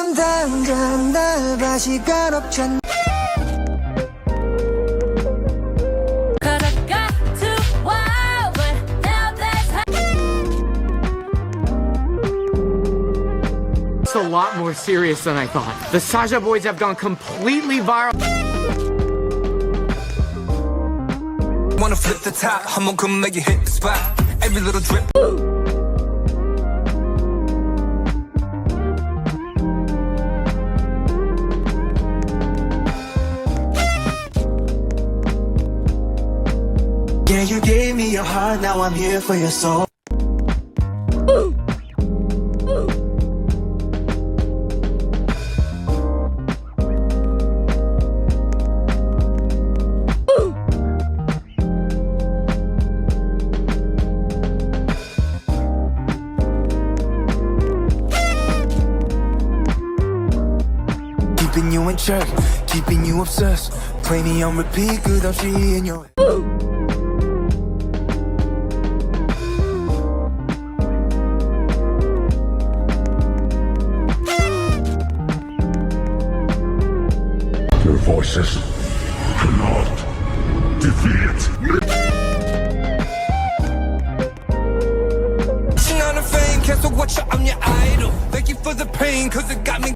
지금 당장 날 봐 시간 없잖아. It's a lot more serious than I thought. The Saja boys have gone completely viral. Wanna flip the top, 한번 come make you hit the spot. Every little drip. Yeah, you gave me your heart, now I'm here for your soul. Keeping you in check, keeping you obsessed. Play me on repeat, 끝없이 in your Your voices cannot defeat me. on the fame, cancel what you, I'm your idol. Thank you for the pain, cause it got me.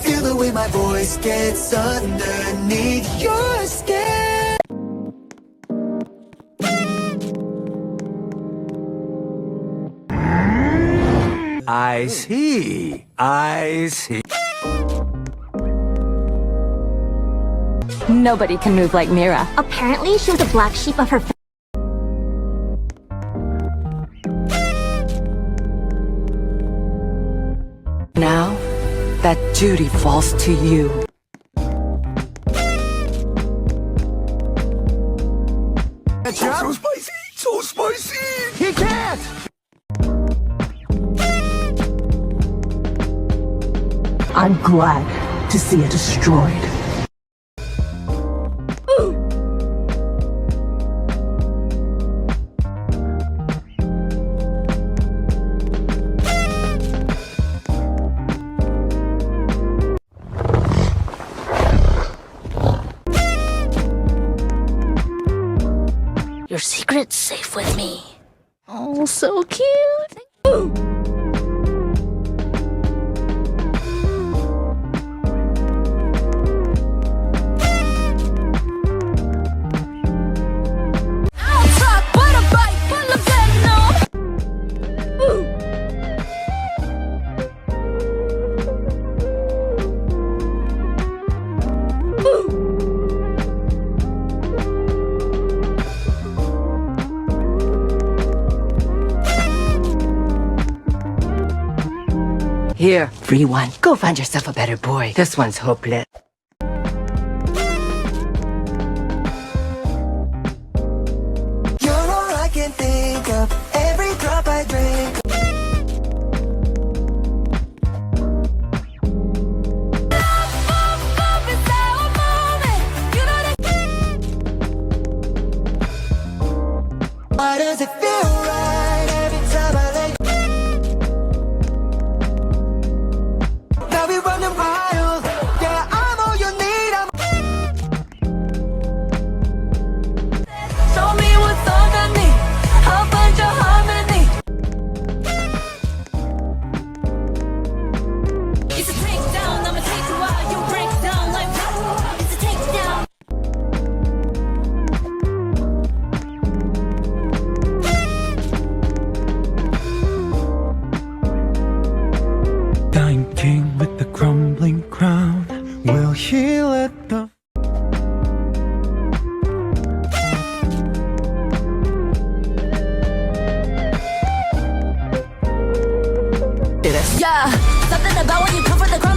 Feel the way my voice gets underneath your skin. I see. I see. Nobody can move like Mira. Apparently, she was a black sheep of her family. Now, that duty falls to you. So spicy! So spicy! He can't! I'm glad to see it destroyed. Your secret's safe with me. Oh, so cute. Here, free one. Go find yourself a better boy. This one's hopeless. You're all I can think of. Every drop I drink. Why does it feel right every time I let go? Now we running wild. Yeah, I'm all you need. Show me what's underneath. I'll find your harmony. It's a takedown. I'ma take you out. You break down like It's a takedown. Time king with the crumbling crown. Will he let the yeah. Something about when you come for the crown.